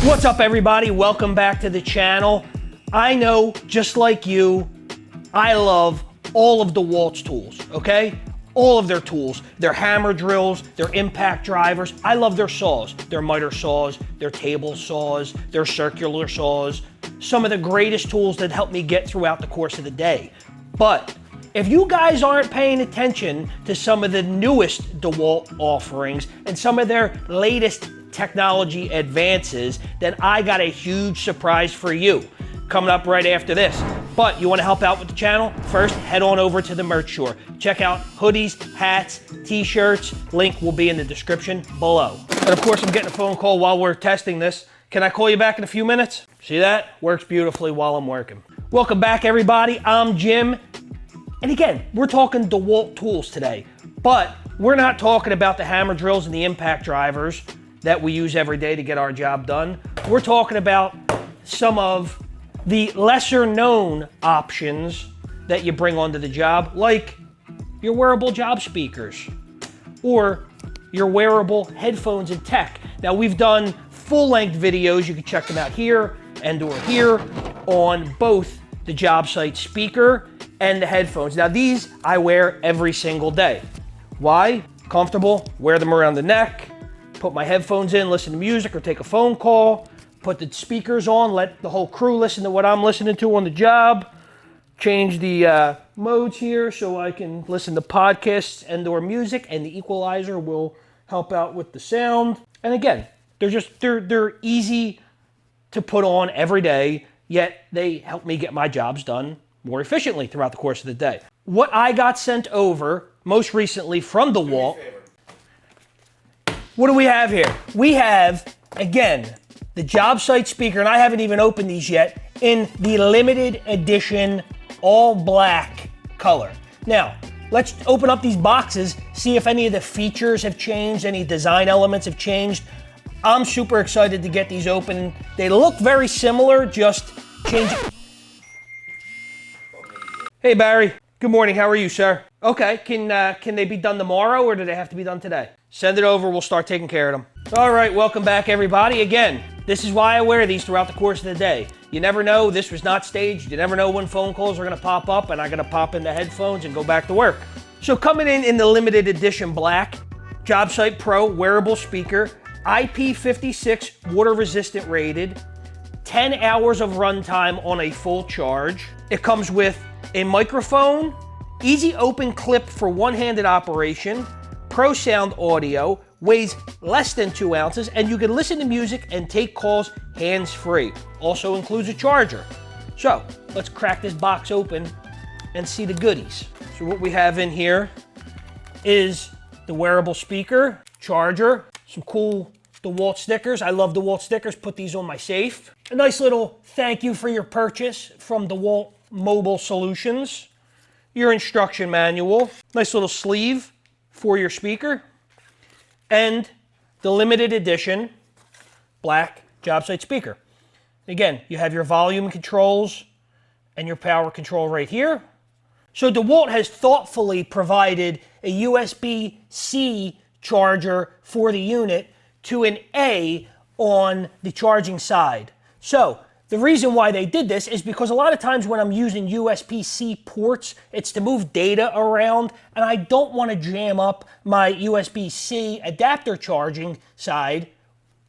What's up, everybody? Welcome back to the channel. I know, just like you, I love all of DeWalt's tools, okay? All of their tools, their hammer drills, their impact drivers. I love their saws, their miter saws, their table saws, their circular saws. Some of the greatest tools that help me get throughout the course of the day. But if you guys aren't paying attention to some of the newest DeWalt offerings and some of their latest technology advances, then I got a huge surprise for you coming up right after this. But you want to help out with the channel? First, head on over to the merch store. Check out hoodies, hats, t-shirts. Link will be in the description below. And of course, I'm getting a phone call while we're testing this. Can I call you back in a few minutes? See that? Works beautifully while I'm working. Welcome back, everybody. I'm Jim. And again, we're talking DeWalt tools today, but we're not talking about the hammer drills and the impact drivers that we use every day to get our job done. We're talking about some of the lesser known options that you bring onto the job, like your wearable job speakers or your wearable headphones and tech. Now, we've done full-length videos, you can check them out here and or here, on both the Jobsite speaker and the headphones. Now, these I wear every single day. Why? Comfortable, wear them around the neck, put my headphones in, listen to music or take a phone call, put the speakers on, let the whole crew listen to what I'm listening to on the job, change the modes here so I can listen to podcasts and or music, and the equalizer will help out with the sound. And again, they're easy to put on every day, yet they help me get my jobs done more efficiently throughout the course of the day. What I got sent over most recently from DeWalt. What do we have here? We have, again, the Jobsite speaker, and I haven't even opened these yet, in the limited edition all black color. Now, let's open up these boxes, see if any of the features have changed, any design elements have changed. I'm super excited to get these open. They look very similar, just changing. Hey, Barry. Good morning. How are you, sir? Okay. Can they be done tomorrow, or do they have to be done today? Send it over. We'll start taking care of them. All right. Welcome back, everybody. Again, this is why I wear these throughout the course of the day. You never know. This was not staged. You never know when phone calls are going to pop up, and I'm going to pop in the headphones and go back to work. So coming in the limited edition black, Jobsite Pro wearable speaker, IP56 water resistant rated, 10 hours of runtime on a full charge. It comes with a microphone, easy open clip for one-handed operation, Pro Sound audio, weighs less than 2 ounces, and you can listen to music and take calls hands-free. Also includes a charger. So let's crack this box open and see the goodies. So what we have in here is the wearable speaker, charger, some cool DeWalt stickers. I love DeWalt stickers. Put these on my safe. A nice little thank you for your purchase from DeWalt Mobile Solutions. Your instruction manual. Nice little sleeve for your speaker. And the limited edition black Jobsite speaker. Again, you have your volume controls and your power control right here. So DeWalt has thoughtfully provided a USB-C charger for the unit to an A on the charging side. So the reason why they did this is because a lot of times when I'm using USB-C ports, it's to move data around, and I don't want to jam up my USB-C adapter charging side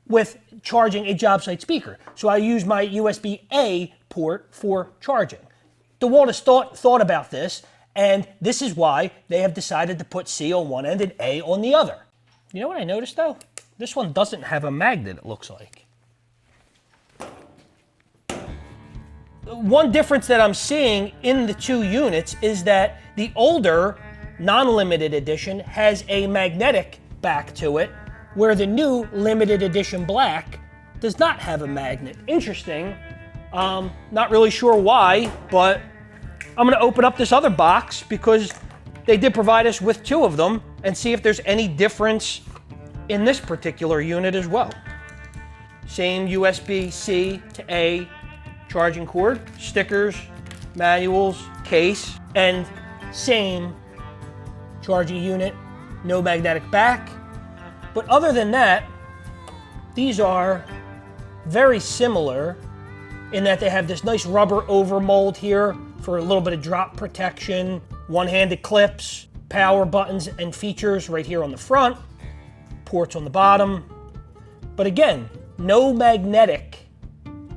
with charging a Jobsite speaker. So I use my USB-A port for charging. DeWalt has thought about this, and this is why they have decided to put C on one end and A on the other. You know what I noticed though? This one doesn't have a magnet, it looks like. One difference that I'm seeing in the two units is that the older non-limited edition has a magnetic back to it, where the new limited edition black does not have a magnet. Interesting. Not really sure why, but I'm going to open up this other box because they did provide us with two of them and see if there's any difference in this particular unit as well. Same USB-C to A charging cord, stickers, manuals, case, and same charging unit, no magnetic back. But other than that, these are very similar in that they have this nice rubber overmold here for a little bit of drop protection, one-handed clips, power buttons and features right here on the front, ports on the bottom. But again, no magnetic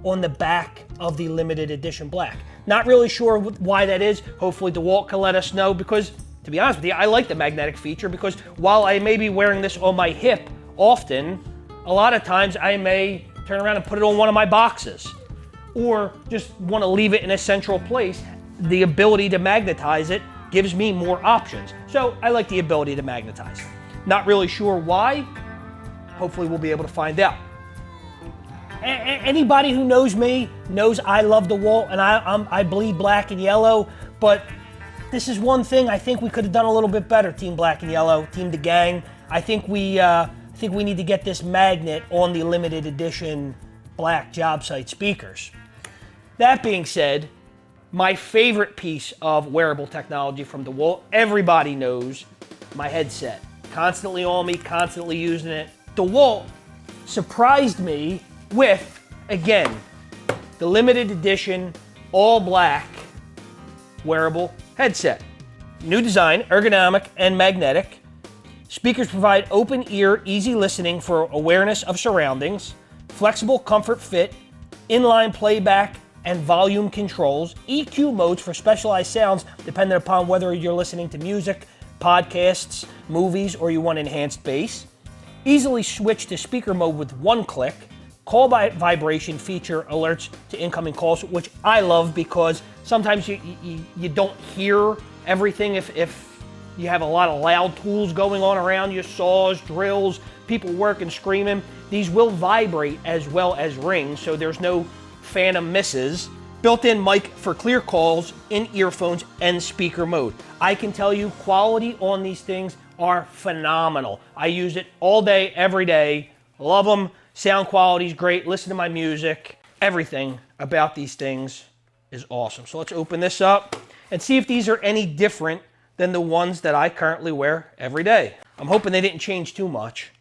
on the back of the limited edition black. Not really sure why that is. Hopefully DeWalt can let us know, because to be honest with you, I like the magnetic feature, because while I may be wearing this on my hip often, a lot of times I may turn around and put it on one of my boxes, or just want to leave it in a central place. The ability to magnetize it gives me more options. So I like the ability to magnetize. Not really sure why. Hopefully we'll be able to find out. Anybody who knows me knows I love DeWalt, and I bleed black and yellow, but this is one thing I think we could have done a little bit better, Team Black and Yellow, Team the Gang. I think we need to get this magnet on the limited edition black Jobsite speakers. That being said, my favorite piece of wearable technology from DeWalt, everybody knows, my headset. Constantly on me, constantly using it. DeWalt surprised me with, again, the limited edition all black wearable headset. New design, ergonomic and magnetic. Speakers provide open ear, easy listening for awareness of surroundings, flexible comfort fit, inline playback and volume controls, EQ modes for specialized sounds depending upon whether you're listening to music, podcasts, movies, or you want enhanced bass. Easily switch to speaker mode with one click. Call by vibration feature alerts to incoming calls, which I love, because sometimes you don't hear everything if you have a lot of loud tools going on around you, saws, drills, people working, screaming. These will vibrate as well as ring, so there's no phantom misses. Built-in mic for clear calls in earphones and speaker mode. I can tell you quality on these things are phenomenal. I use it all day, every day. Love them. Sound quality is great. Listen to my music. Everything about these things is awesome. So let's open this up and see if these are any different than the ones that I currently wear every day. I'm hoping they didn't change too much.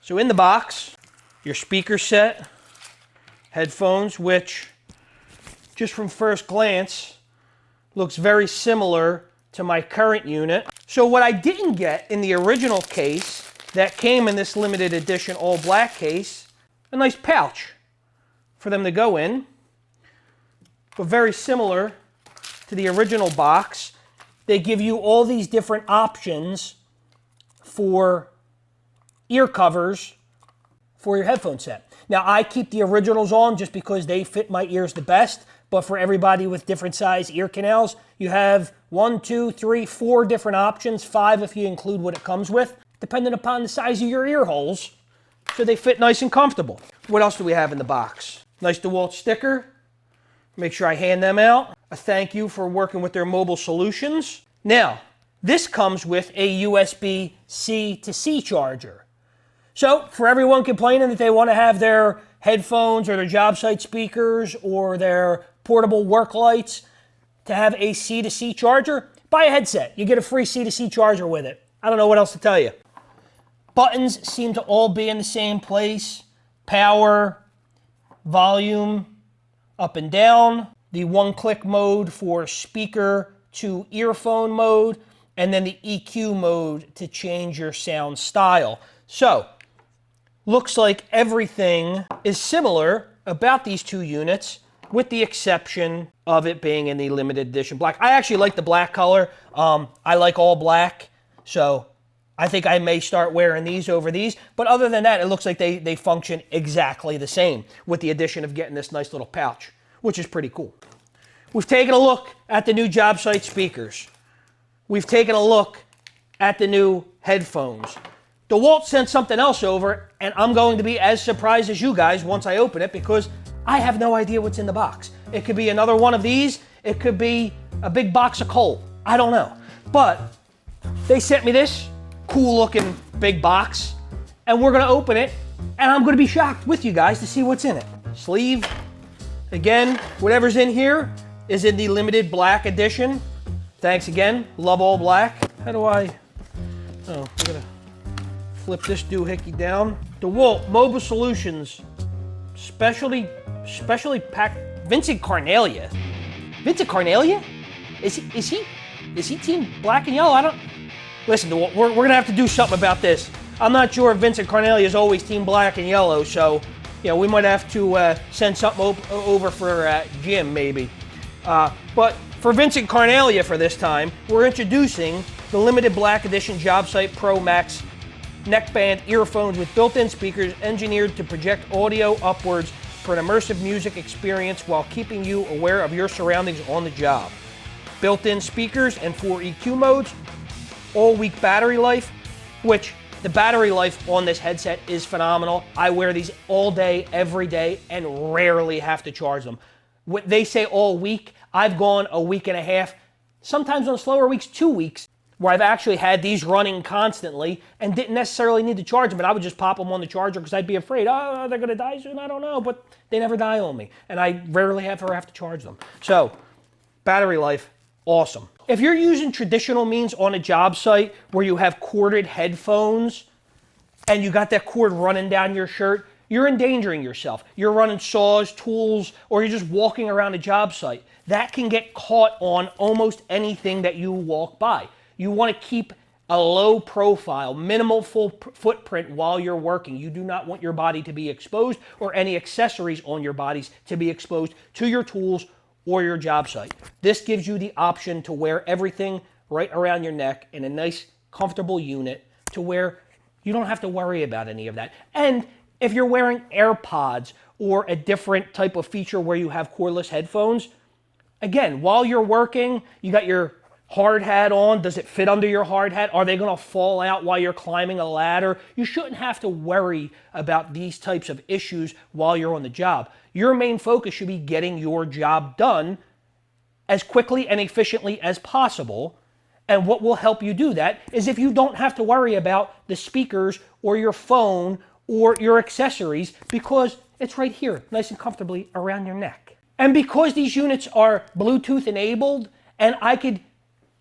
So in the box, your speaker set, headphones, which just from first glance looks very similar to my current unit. So what I didn't get in the original case that came in this limited edition all black case, a nice pouch for them to go in, but very similar to the original box. They give you all these different options for ear covers for your headphone set. Now, I keep the originals on just because they fit my ears the best, but for everybody with different size ear canals, you have 1, 2, 3, 4 different options, 5 if you include what it comes with, depending upon the size of your ear holes, so they fit nice and comfortable. What else do we have in the box? Nice DeWalt sticker. Make sure I hand them out. A thank you for working with their mobile solutions. Now, this comes with a USB-C to C charger. So, for everyone complaining that they want to have their headphones or their Jobsite speakers or their portable work lights to have a C to C charger, buy a headset. You get a free C to C charger with it. I don't know what else to tell you. Buttons seem to all be in the same place. Power, volume, up and down. The one-click mode for speaker to earphone mode, and then the EQ mode to change your sound style. So, looks like everything is similar about these two units, with the exception of it being in the limited edition black. I actually like the black color. I like all black, so I think I may start wearing these over these. But other than that, it looks like they function exactly the same, with the addition of getting this nice little pouch, which is pretty cool. We've taken a look at the new Jobsite speakers. We've taken a look at the new headphones. DeWalt sent something else over, and I'm going to be as surprised as you guys once I open it, because I have no idea what's in the box. It could be another one of these. It could be a big box of coal. I don't know. But they sent me this cool looking big box, and we're gonna open it, and I'm gonna be shocked with you guys to see what's in it. Sleeve, again, whatever's in here is in the limited black edition. Thanks again, love all black. How do I, we're gonna flip this doohickey down. DeWalt Mobile Solutions specially packed. Vincent Cornelia. Vincent Cornelia? Is he team black and yellow? I don't. Listen, we're gonna have to do something about this. I'm not sure if Vincent Cornelia is always team black and yellow, so we might have to send something over for Jim maybe. But for Vincent Cornelia for this time, we're introducing the limited black edition Jobsite Pro Max neckband earphones with built-in speakers engineered to project audio upwards for an immersive music experience while keeping you aware of your surroundings on the job. Built-in speakers and 4 EQ modes, all-week battery life, which the battery life on this headset is phenomenal. I wear these all day, every day, and rarely have to charge them. What they say all week, I've gone a week and a half, sometimes on slower weeks, 2 weeks, where I've actually had these running constantly and didn't necessarily need to charge them, but I would just pop them on the charger because I'd be afraid, oh, they're going to die soon, I don't know, but they never die on me, and I rarely ever have to charge them. So, battery life, awesome. If you're using traditional means on a job site where you have corded headphones and you got that cord running down your shirt, you're endangering yourself. You're running saws, tools, or you're just walking around a job site. That can get caught on almost anything that you walk by. You want to keep a low profile, minimal footprint while you're working. You do not want your body to be exposed or any accessories on your bodies to be exposed to your tools or your job site. This gives you the option to wear everything right around your neck in a nice, comfortable unit to where you don't have to worry about any of that. And if you're wearing AirPods or a different type of feature where you have cordless headphones, again, while you're working, you got your hard hat on. Does it fit under your hard hat? Are they going to fall out while you're climbing a ladder? You shouldn't have to worry about these types of issues while you're on the job. Your main focus should be getting your job done as quickly and efficiently as possible. And what will help you do that is if you don't have to worry about the speakers or your phone or your accessories because it's right here, nice and comfortably around your neck. And because these units are Bluetooth enabled and I could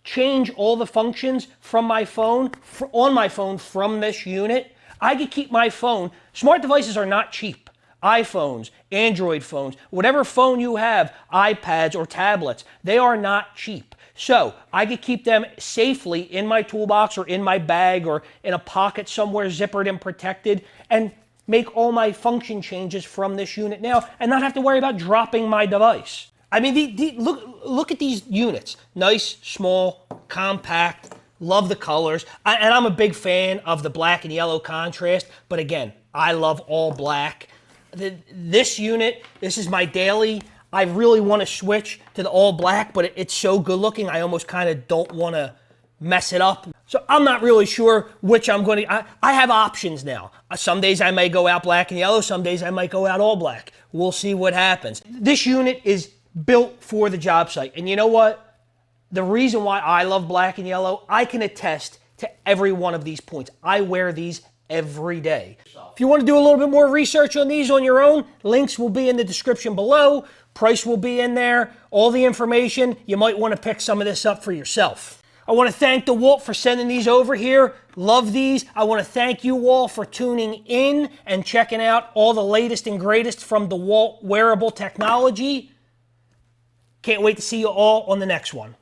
change all the functions from my phone, on my phone from this unit, I could keep my phone. Smart devices are not cheap. iPhones, Android phones, whatever phone you have, iPads or tablets, they are not cheap. So I could keep them safely in my toolbox or in my bag or in a pocket somewhere zippered and protected and make all my function changes from this unit now and not have to worry about dropping my device. I mean, look at these units. Nice, small, compact, love the colors. And I'm a big fan of the black and yellow contrast, but again, I love all black. This unit, this is my daily. I really want to switch to the all black, but it's so good looking, I almost kind of don't want to mess it up. So I'm not really sure which I'm going to. I have options now. Some days I may go out black and yellow, some days I might go out all black. We'll see what happens. This unit is built for the job site. And you know what? The reason why I love black and yellow, I can attest to every one of these points. I wear these every day. If you want to do a little bit more research on these on your own, links will be in the description below. Price will be in there. All the information. You might want to pick some of this up for yourself. I want to thank DeWalt for sending these over here. Love these. I want to thank you all for tuning in and checking out all the latest and greatest from DeWalt wearable technology. Can't wait to see you all on the next one.